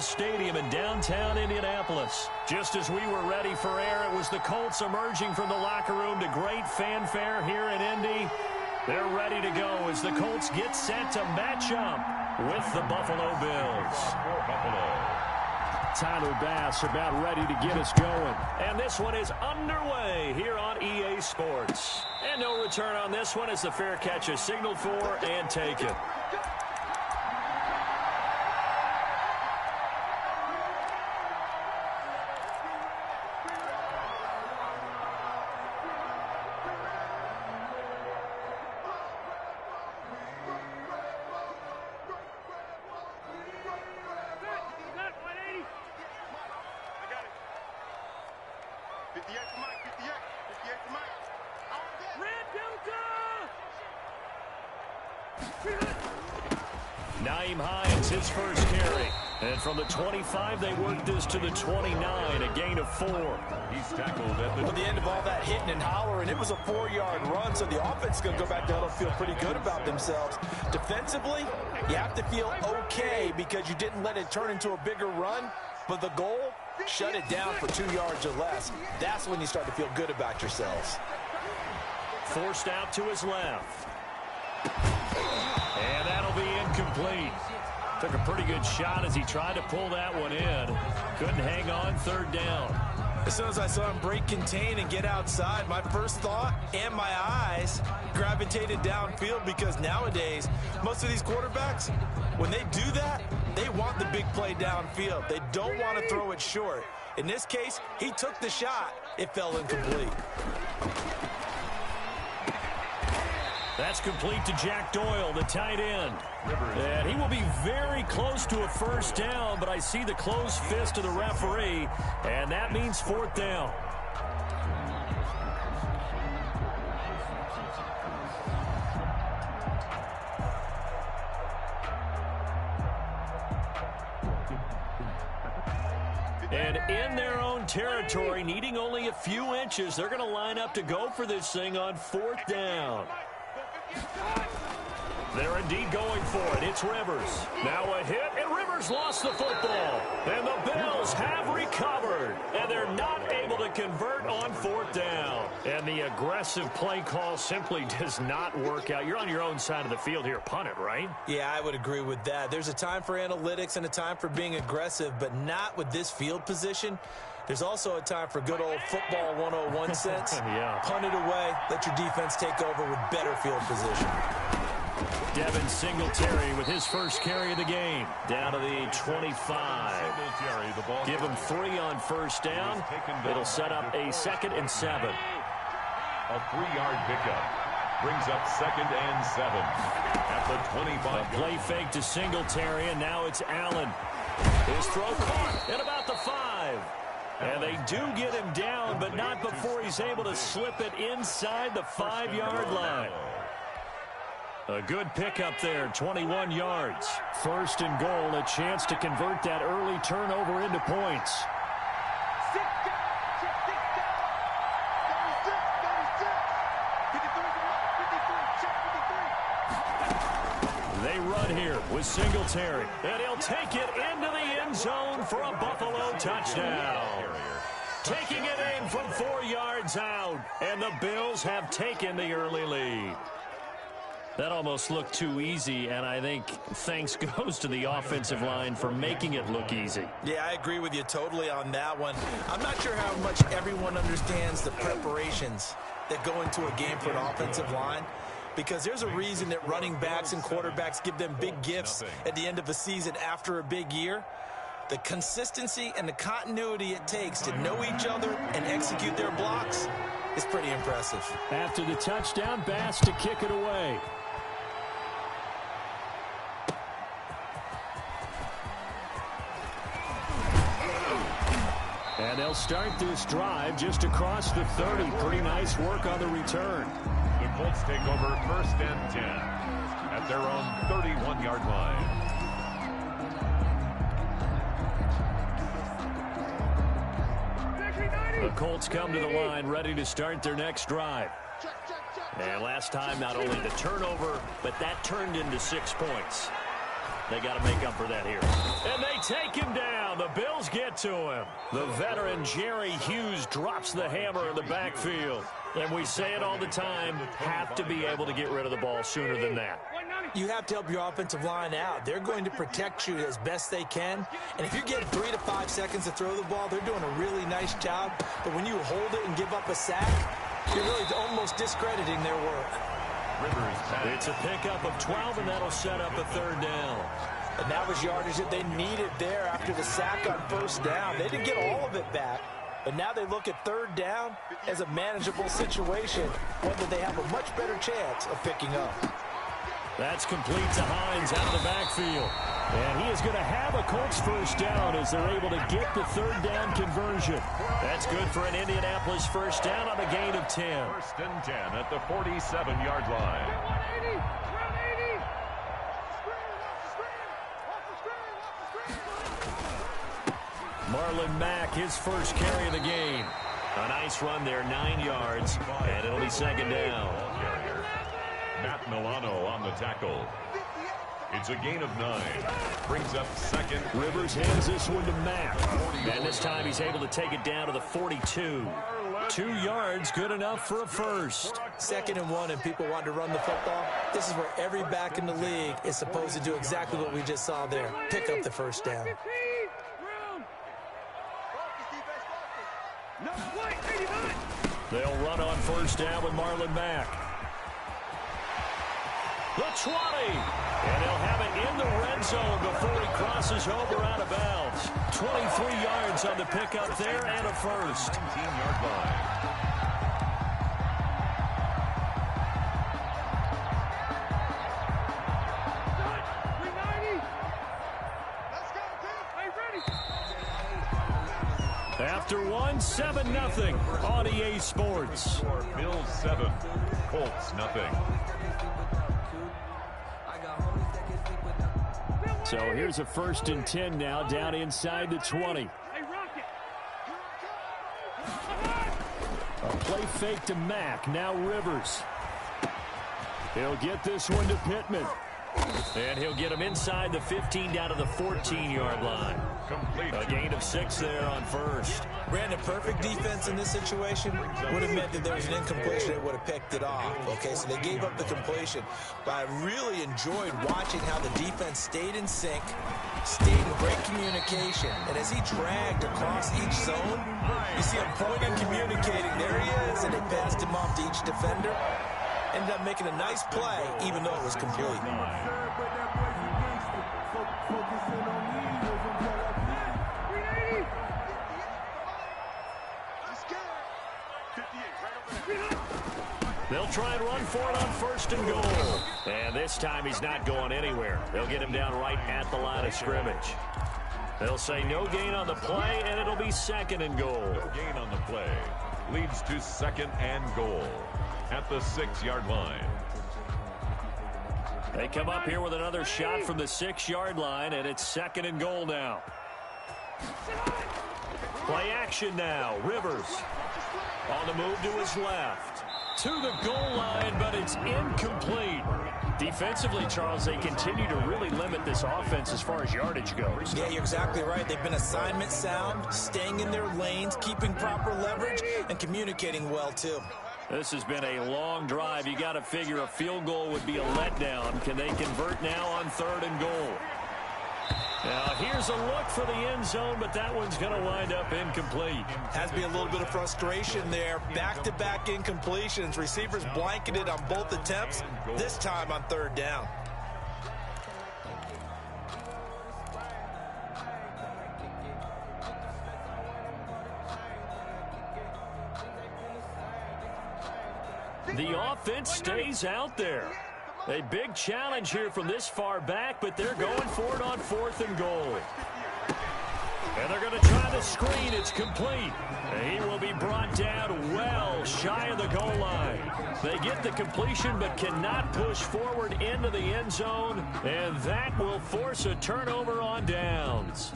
Memorial Stadium in downtown Indianapolis. Just as we were ready for air, it was the Colts emerging from the locker room to great fanfare here in Indy. They're ready to go as the Colts get set to match up with the Buffalo Bills. Tyler Bass about ready to get us going. And this one is underway here on EA Sports. And no return on this one as the fair catch is signaled for and taken. His first carry. And from the 25, they worked this to the 29, a gain of 4. He's tackled at the end of all that hitting and hollering. It was a 4-yard run, so the offense is going to go back down and feel pretty good about themselves. Defensively, you have to feel okay because you didn't let it turn into a bigger run, but the goal, shut it down for 2 yards or less. That's when you start to feel good about yourselves. Forced out to his left. And that'll be incomplete. Took a pretty good shot as he tried to pull that one in. Couldn't hang on, third down. As soon as I saw him break contain and get outside, my first thought and my eyes gravitated downfield because nowadays, most of these quarterbacks, when they do that, they want the big play downfield. They don't want to throw it short. In this case, he took the shot. It fell incomplete. That's complete to Jack Doyle, the tight end. And he will be very close to a first down, but I see the closed fist of the referee, and that means fourth down. And in their own territory, needing only a few inches, they're going to line up to go for this thing on fourth down. They're indeed going for it. It's Rivers. Now a hit, and Rivers lost the football. And the Bills have recovered. And they're not able to convert on fourth down. And the aggressive play call simply does not work out. You're on your own side of the field here. Punt it, right? Yeah, I would agree with that. There's a time for analytics and a time for being aggressive, but not with this field position. There's also a time for good old football 101 sense. Yeah. Punt it away. Let your defense take over with better field position. Devin Singletary with his first carry of the game. Down to the 25. Give him 3 on first down. It'll set up a 2nd and 7. A 3-yard pickup. Brings up 2nd and 7. At the 25. A play fake to Singletary, and now it's Allen. His throw caught at about the 5. And they do get him down, but not before he's able to slip it inside the 5-yard line. A good pickup there, 21 yards. First and goal, a chance to convert that early turnover into points. They run here with Singletary, and he'll take it into the end zone for a Buffalo touchdown. Taking it in from 4 yards out, and the Bills have taken the early lead. That almost looked too easy, and I think thanks goes to the offensive line for making it look easy. Yeah, I agree with you totally on that one. I'm not sure how much everyone understands the preparations that go into a game for an offensive line, because there's a reason that running backs and quarterbacks give them big gifts at the end of a season after a big year. The consistency and the continuity it takes to know each other and execute their blocks is pretty impressive. After the touchdown, Bass to kick it away. And they'll start this drive just across the 30. Pretty nice work on the return. The Colts take over 1st and 10 at their own 31-yard line. The Colts come to the line ready to start their next drive. And last time, not only the turnover, but that turned into 6 points. They got to make up for that here. And they take him down. The Bills get to him. The veteran Jerry Hughes drops the hammer in the backfield. And we say it all the time, have to be able to get rid of the ball sooner than that. You have to help your offensive line out. They're going to protect you as best they can. And if you get 3 to 5 seconds to throw the ball, they're doing a really nice job. But when you hold it and give up a sack, you're really almost discrediting their work. It's a pickup of 12, and that'll set up a third down. And that was yardage that they needed there after the sack on first down. They didn't get all of it back, but now they look at third down as a manageable situation, whether they have a much better chance of picking up. That's complete to Hines out of the backfield. And he is going to have a Colts first down as they're able to get the third down conversion. That's good for an Indianapolis first down on a gain of 10. First and 10 at the 47-yard line. Marlon Mack, his first carry of the game. A nice run there, 9 yards, and it'll be second down. Matt Milano on the tackle. It's a gain of 9. Brings up second. Rivers hands this one to Mack. And this time he's able to take it down to the 42. 2 yards, good enough for a first. 2nd and 1, and people want to run the football. This is where every back in the league is supposed to do exactly what we just saw there. Pick up the first down. They'll run on first down with Marlon Mack. The 20. And they'll have it in the red zone before he crosses over out of bounds. 23 yards on the pickup there and a first. 19-yard line. After one, 7-0 on EA Sports. Bills 7, Colts nothing. So here's a 1st and 10 now, down inside the 20. A play fake to Mack, now Rivers. He'll get this one to Pittman. And he'll get him inside the 15 down to the 14-yard line. Complete. A gain of 6 there on first. Brandon, perfect defense in this situation would have meant that there was an incompletion that would have picked it off. Okay, so they gave up the completion. But I really enjoyed watching how the defense stayed in sync, stayed in great communication. And as he dragged across each zone, you see him pointing, communicating. There he is, and they passed him off to each defender. Ended up making a nice play, even though it was complete. They'll try and run for it on 1st and goal. And this time he's not going anywhere. They'll get him down right at the line of scrimmage. They'll say no gain on the play, and it'll be 2nd and goal. No gain on the play. Leads to 2nd and goal at the 6-yard line. They come up here with another shot from the 6-yard line, and it's 2nd and goal now. Play action now. Rivers on the move to his left. To the goal line, but it's incomplete. Defensively, Charles, they continue to really limit this offense as far as yardage goes. Yeah, you're exactly right. They've been assignment sound, staying in their lanes, keeping proper leverage, and communicating well, too. This has been a long drive. You got to figure a field goal would be a letdown. Can they convert now on 3rd and goal? Now, here's a look for the end zone, but that one's going to wind up incomplete. Has to be a little bit of frustration there. Back-to-back incompletions. Receivers blanketed on both attempts, this time on 3rd down. The offense stays out there. A big challenge here from this far back, but they're going for it on 4th and goal. And they're going to try the screen. It's complete. And he will be brought down well shy of the goal line. They get the completion but cannot push forward into the end zone, and that will force a turnover on downs.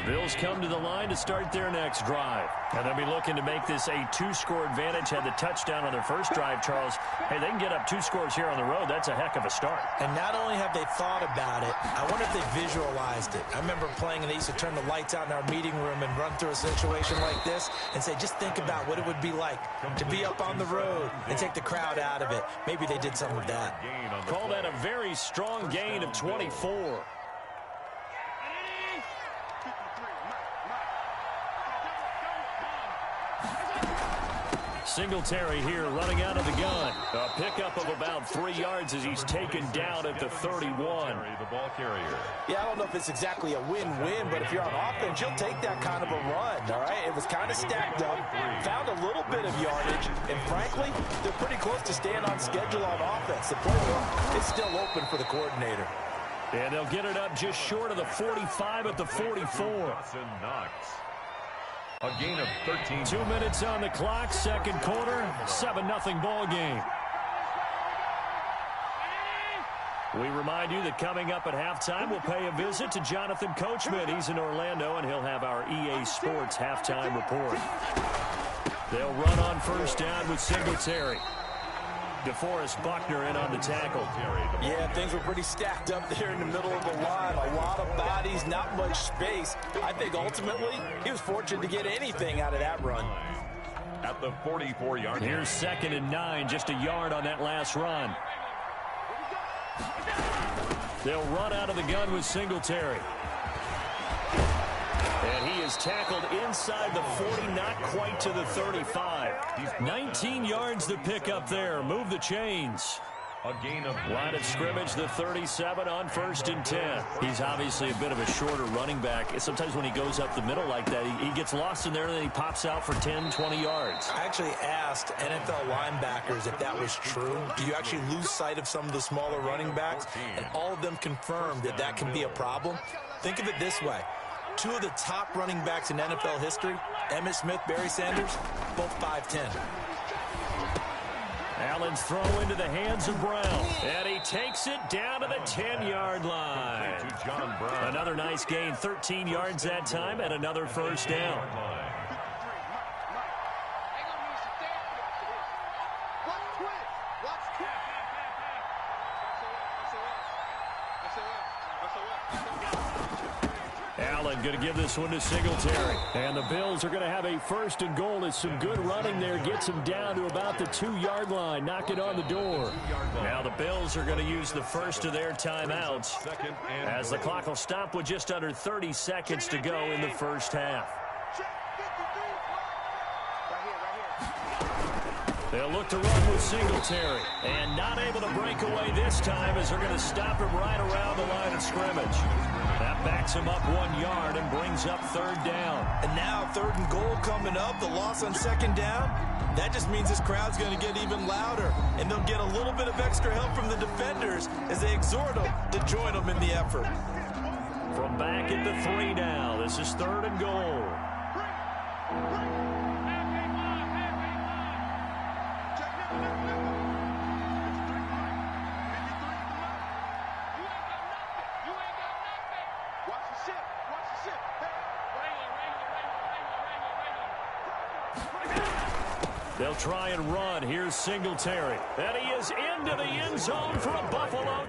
The Bills come to the line to start their next drive. And they'll be looking to make this a two-score advantage. Had the touchdown on their first drive, Charles. Hey, they can get up 2 scores here on the road. That's a heck of a start. And not only have they thought about it, I wonder if they visualized it. I remember playing, and they used to turn the lights out in our meeting room and run through a situation like this and say, just think about what it would be like to be up on the road and take the crowd out of it. Maybe they did some of that. Call that a very strong gain of 24. Singletary here running out of the gun. A pickup of about 3 yards as he's taken down at the 31. The ball carrier. Yeah, I don't know if it's exactly a win-win, but if you're on offense, you'll take that kind of a run, all right? It was kind of stacked up, found a little bit of yardage, and frankly, they're pretty close to staying on schedule on offense. The playbook is still open for the coordinator. And they'll get it up just short of the 45 at the 44. A gain of 13. 2 minutes on the clock, second quarter, 7-0 ball game. We remind you that coming up at halftime, we'll pay a visit to Jonathan Coachman. He's in Orlando, and he'll have our EA Sports halftime report. They'll run on first down with Singletary. DeForest Buckner in on the tackle. Yeah, things were pretty stacked up there in the middle of the line. A lot of bodies, not much space. I think ultimately he was fortunate to get anything out of that run. At the 44-yard line. Here's 2nd and 9, just a yard on that last run. They'll run out of the gun with Singletary. And he is tackled inside the 40, not quite to the 35. 19 yards to pick up there. Move the chains. A gain of line of scrimmage, the 37 on 1st and 10. He's obviously a bit of a shorter running back. Sometimes when he goes up the middle like that, he gets lost in there and then he pops out for 10, 20 yards. I actually asked NFL linebackers if that was true. Do you actually lose sight of some of the smaller running backs? And all of them confirmed that that can be a problem. Think of it this way. 2 of the top running backs in NFL history, Emmitt Smith, Barry Sanders, both 5'10". Allen's throw into the hands of Brown. And he takes it down to the 10-yard line. Another nice gain, 13 yards that time, and another first down. Allen going to give this one to Singletary. And the Bills are going to have a 1st and goal as some good running there gets him down to about the 2-yard line. Knock it on the door. Now the Bills are going to use the first of their timeouts as the clock will stop with just under 30 seconds to go in the first half. They'll look to run with Singletary. And not able to break away this time as they're going to stop him right around the line of scrimmage. That backs him up 1 yard and brings up 3rd down. And now 3rd and goal coming up. The loss on 2nd down. That just means this crowd's going to get even louder. And they'll get a little bit of extra help from the defenders as they exhort them to join them in the effort. From back at the 3 now. This is 3rd and goal. They'll try and run. Here's Singletary. And he is into the end zone for a Buffalo